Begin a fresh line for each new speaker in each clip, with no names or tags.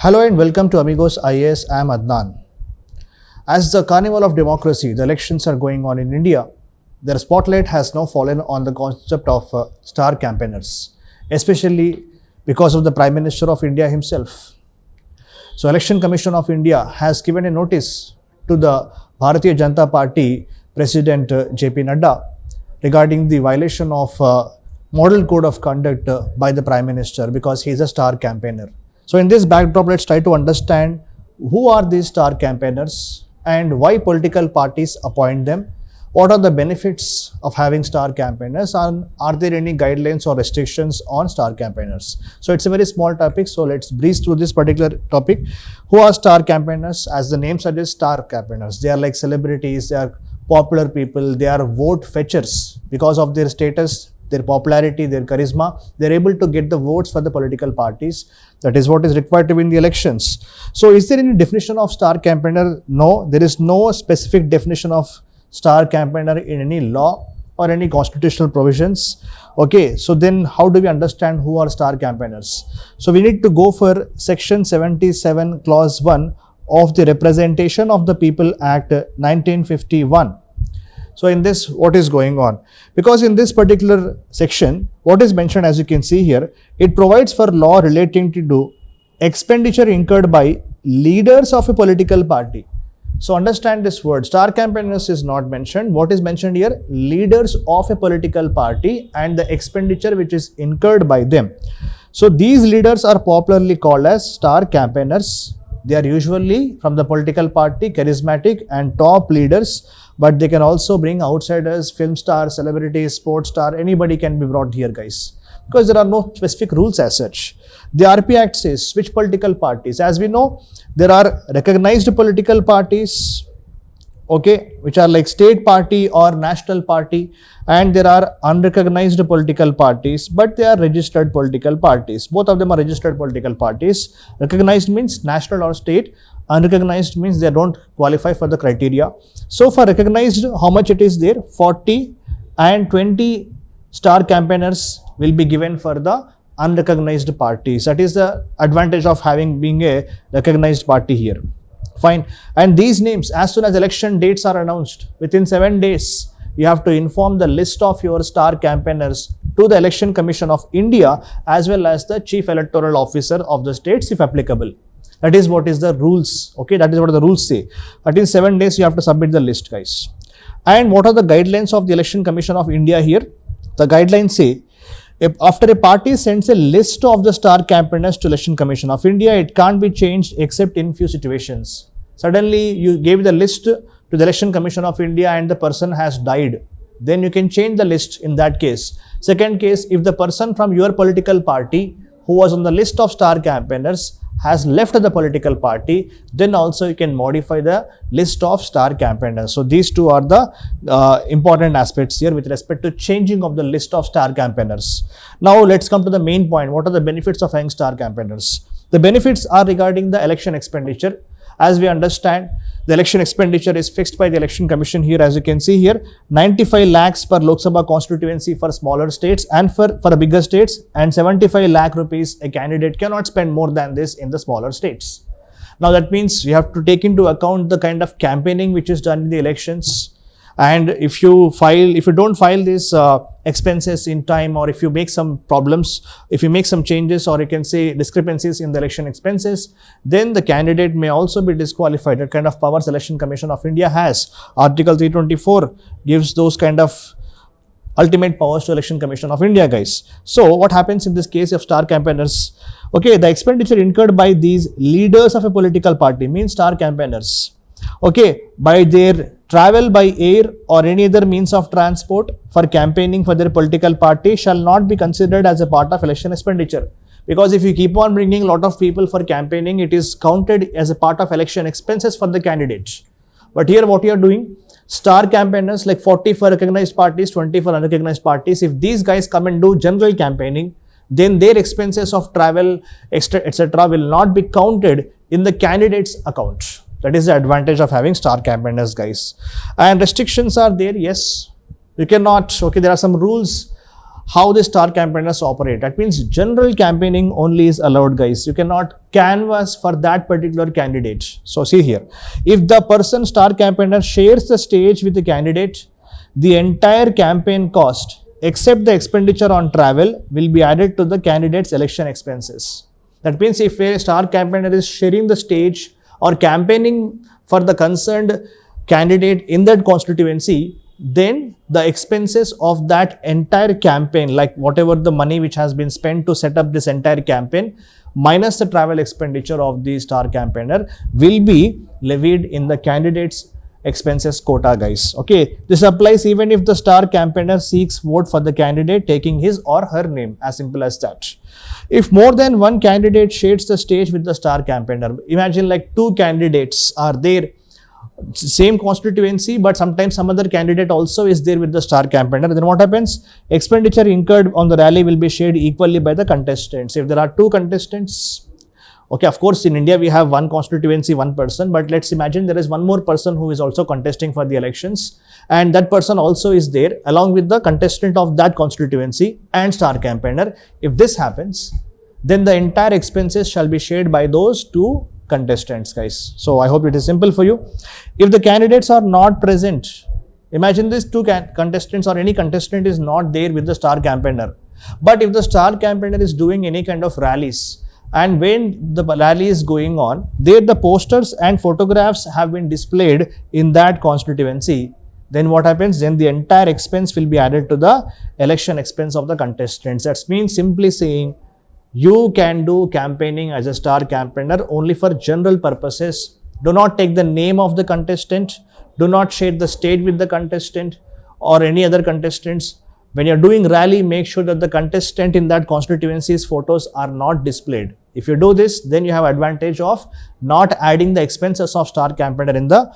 Hello and welcome to Amigos IAS. I am Adnan. As the carnival of democracy, the elections are going on in India. Their spotlight has now fallen on the concept of star campaigners, especially because of the Prime Minister of India himself. So, Election Commission of India has given a notice to the Bharatiya Janata Party President JP Nadda regarding the violation of model code of conduct by the Prime Minister because he is a star campaigner. So in this backdrop, let's try to understand who are these star campaigners and why political parties appoint them. What are the benefits of having star campaigners, and are there any guidelines or restrictions on star campaigners? So it's a very small topic, so let's breeze through this particular topic. Who are star campaigners? As the name suggests, star campaigners. They are like celebrities, they are popular people, they are vote fetchers because of their status, their popularity, their charisma. They're able to get the votes for the political parties. That is what is required to win the elections. So is there any definition of star campaigner? No, there is no specific definition of star campaigner in any law or any constitutional provisions. Okay, so then how do we understand who are star campaigners? So we need to go for section 77 clause 1 of the Representation of the People Act 1951. So in this, what is going on? Because in this particular section, what is mentioned, as you can see here, it provides for law relating to expenditure incurred by leaders of a political party. So understand this word, star campaigners is not mentioned. What is mentioned here? Leaders of a political party and the expenditure which is incurred by them. So these leaders are popularly called as star campaigners. They are usually from the political party, charismatic and top leaders, but they can also bring outsiders, film stars, celebrities, sports star, anybody can be brought here, guys, because there are no specific rules as such. The RP Act says which political parties. As we know, there are recognized political parties, okay, which are like state party or national party, and there are unrecognized political parties, but they are registered political parties. Both of them are registered political parties. Recognized means national or state. Unrecognized means they don't qualify for the criteria. So for recognized, how much it is there? 40 and 20 star campaigners will be given for the unrecognized parties. That is the advantage of being a recognized party here. Fine. And these names, as soon as election dates are announced, within 7 days, you have to inform the list of your star campaigners to the Election Commission of India as well as the Chief Electoral Officer of the states if applicable. That is what is the rules. Okay, that is what the rules say. But in 7 days, you have to submit the list, guys. And what are the guidelines of the Election Commission of India here? The guidelines say, if after a party sends a list of the star campaigners to Election Commission of India, it can't be changed except in few situations. Suddenly, you gave the list to the Election Commission of India and the person has died. Then you can change the list in that case. Second case, if the person from your political party who was on the list of star campaigners has left the political party, then also you can modify the list of star campaigners. So these two are the important aspects here with respect to changing of the list of star campaigners. Now let's come to the main point. What are the benefits of having star campaigners? The benefits are regarding the election expenditure. As we understand, the election expenditure is fixed by the Election Commission here, as you can see here, 95 lakhs per Lok Sabha constituency for smaller states and for bigger states, and 75 lakh rupees a candidate cannot spend more than this in the smaller states. Now that means you have to take into account the kind of campaigning which is done in the elections. And if you don't file these expenses in time, or if you make some problems, if you make some changes, or you can say discrepancies in the election expenses, then the candidate may also be disqualified. That kind of powers Election Commission of India has. Article 324 gives those kind of ultimate powers to Election Commission of India, guys. So what happens in this case of star campaigners? Okay, the expenditure incurred by these leaders of a political party means star campaigners. Okay, by their travel by air or any other means of transport for campaigning for their political party shall not be considered as a part of election expenditure. Because if you keep on bringing a lot of people for campaigning, it is counted as a part of election expenses for the candidates. But here what you are doing, star campaigners like 40 for recognized parties, 20 for unrecognized parties, if these guys come and do general campaigning, then their expenses of travel, etc. will not be counted in the candidate's account. That is the advantage of having star campaigners, guys. And restrictions are there, yes. You cannot, okay, there are some rules how the star campaigners operate. That means general campaigning only is allowed, guys. You cannot canvass for that particular candidate. So see here, if the person star campaigner shares the stage with the candidate, the entire campaign cost except the expenditure on travel will be added to the candidate's election expenses. That means if a star campaigner is sharing the stage or campaigning for the concerned candidate in that constituency, then the expenses of that entire campaign, like whatever the money which has been spent to set up this entire campaign, minus the travel expenditure of the star campaigner, will be levied in the candidate's expenses quota, guys. Okay, this applies even if the star campaigner seeks vote for the candidate taking his or her name, as simple as that. If more than one candidate shares the stage with the star campaigner, imagine like two candidates are there, same constituency, but sometimes some other candidate also is there with the star campaigner, then what happens? Expenditure incurred on the rally will be shared equally by the contestants. If there are two contestants, okay, of course in India we have one constituency, one person, but let's imagine there is one more person who is also contesting for the elections, and that person also is there along with the contestant of that constituency and star campaigner. If this happens, then the entire expenses shall be shared by those two contestants, guys. So I hope it is simple for you. If the candidates are not present, imagine these two contestants or any contestant is not there with the star campaigner, but if the star campaigner is doing any kind of rallies, and when the rally is going on, there the posters and photographs have been displayed in that constituency, then what happens? Then the entire expense will be added to the election expense of the contestants. That means simply saying, you can do campaigning as a star campaigner only for general purposes. Do not take the name of the contestant. Do not share the stage with the contestant or any other contestants. When you are doing rally, make sure that the contestant in that constituency's photos are not displayed. If you do this, then you have advantage of not adding the expenses of star campaigner in the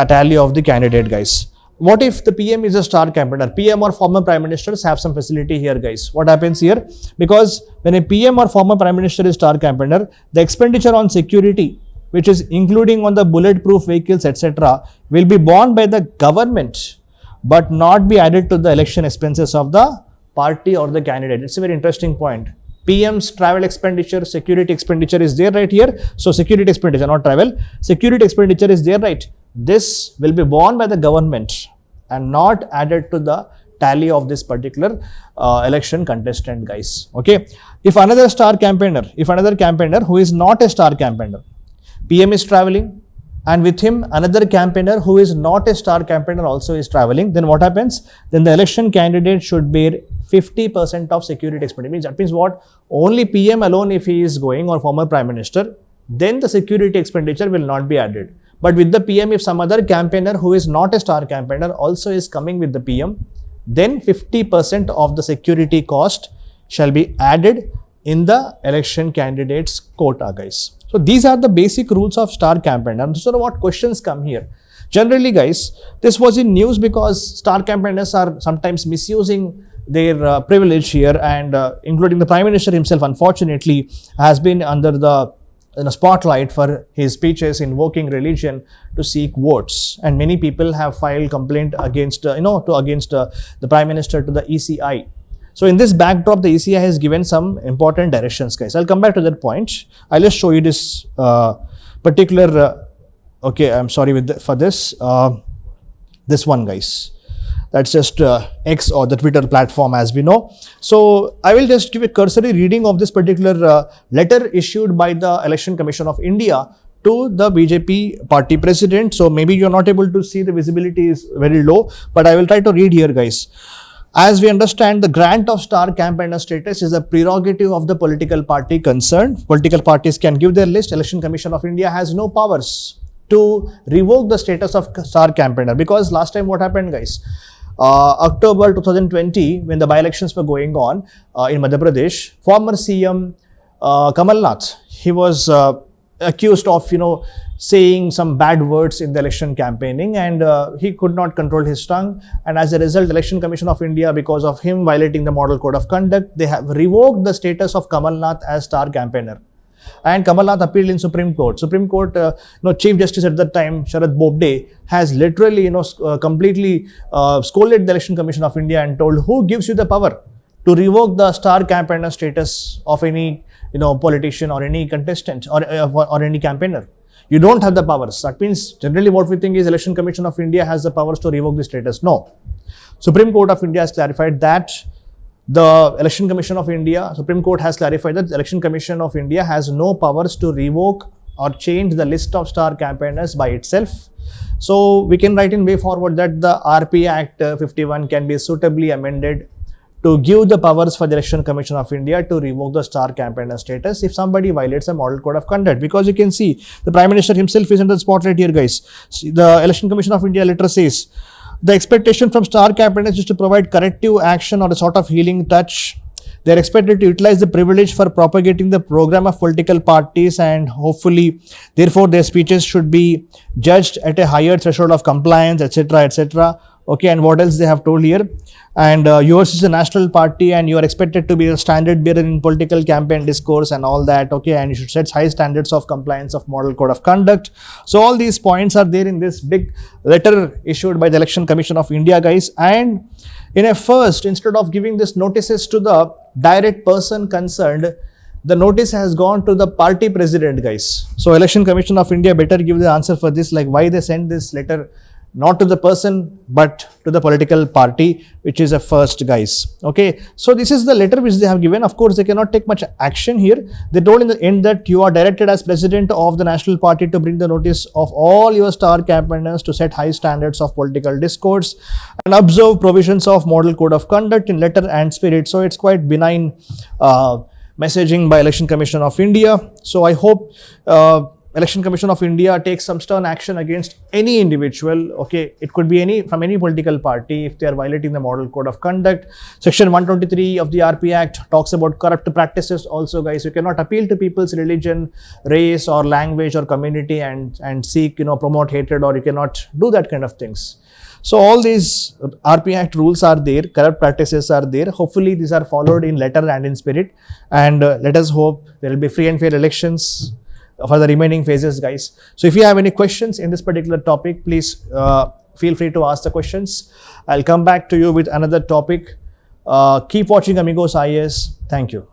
tally of the candidate, guys. What if the PM is a star campaigner? PM or former prime ministers have some facility here, guys. What happens here? Because when a PM or former prime minister is star campaigner, the expenditure on security, which is including on the bulletproof vehicles, etc., will be borne by the government, but not be added to the election expenses of the party or the candidate. It's a very interesting point. PM's travel expenditure, security expenditure is there right here. So security expenditure, not travel. Security expenditure is there, right? This will be borne by the government and not added to the tally of this particular election contestant, guys. Okay. If another campaigner who is not a star campaigner, PM is traveling, and with him another campaigner who is not a star campaigner also is traveling, then what happens? Then the election candidate should bear 50% of security expenditure. That means what? Only PM alone if he is going, or former prime minister, then the security expenditure will not be added. But with the PM, if some other campaigner who is not a star campaigner also is coming with the PM, then 50% of the security cost shall be added in the election candidate's quota, guys. So these are the basic rules of star campaigner. And so what questions come here? Generally, guys, this was in news because star campaigners are sometimes misusing their privilege here, and including the Prime Minister himself, unfortunately, has been under the spotlight for his speeches invoking religion to seek votes, and many people have filed complaint against the Prime Minister to the ECI. So in this backdrop, the ECI has given some important directions, guys. I'll come back to that point. I'll just show you this particular. Okay, I'm sorry for this. This one, guys. That's just X, or the Twitter platform, as we know. So I will just give a cursory reading of this particular letter issued by the Election Commission of India to the BJP party president. So maybe you're not able to see, the visibility is very low, but I will try to read here, guys. As we understand, the grant of star campaigner status is a prerogative of the political party concerned. Political parties can give their list. Election Commission of India has no powers to revoke the status of star campaigner, because last time what happened, guys? October 2020, when the by-elections were going on in Madhya Pradesh, former CM Kamal Nath, he was accused of, saying some bad words in the election campaigning, and he could not control his tongue, and as a result, Election Commission of India, because of him violating the Model Code of Conduct, they have revoked the status of Kamal Nath as star campaigner. And Kamal Nath appealed in Supreme Court. Supreme Court, Chief Justice at that time, Sharad Bobde, has literally, completely scolded the Election Commission of India and told, who gives you the power to revoke the star campaigner status of any politician or any contestant or any campaigner. You don't have the powers. That means generally what we think is Election Commission of India has the powers to revoke the status. No. Supreme Court of India has clarified that Supreme Court has clarified that the Election Commission of India has no powers to revoke or change the list of star campaigners by itself. So we can write in way forward that the RP Act 51 can be suitably amended to give the powers for the Election Commission of India to revoke the star campaigner status if somebody violates a model code of conduct. Because you can see the Prime Minister himself is under the spotlight here, guys. See, the Election Commission of India letter says, the expectation from star campaigners is to provide corrective action or a sort of healing touch. They are expected to utilize the privilege for propagating the program of political parties, and hopefully, therefore, their speeches should be judged at a higher threshold of compliance, etc., etc. Okay, and what else they have told here? And yours is a national party, and you are expected to be a standard bearer in political campaign discourse and all that. Okay, and you should set high standards of compliance of model code of conduct. So all these points are there in this big letter issued by the Election Commission of India, guys. And in a first, instead of giving this notices to the direct person concerned, the notice has gone to the party president, guys. So Election Commission of India better give the answer for this, like why they send this letter not to the person but to the political party, which is a first, guys. Okay, so this is the letter which they have given. Of course, they cannot take much action here. They told in the end that you are directed as president of the national party to bring the notice of all your star campaigners to set high standards of political discourse and observe provisions of model code of conduct in letter and spirit. So it's quite benign messaging by Election Commission of India. So I hope Election Commission of India takes some stern action against any individual. Okay, it could be from any political party if they are violating the model code of conduct. Section 123 of the RP Act talks about corrupt practices also, guys. You cannot appeal to people's religion, race or language or community and seek, promote hatred, or you cannot do that kind of things. So all these RP Act rules are there, corrupt practices are there. Hopefully these are followed in letter and in spirit, and let us hope there will be free and fair elections for the remaining phases, guys. So if you have any questions in this particular topic, please feel free to ask the questions. I'll come back to you with another topic. Keep watching Amigos IAS. Thank you.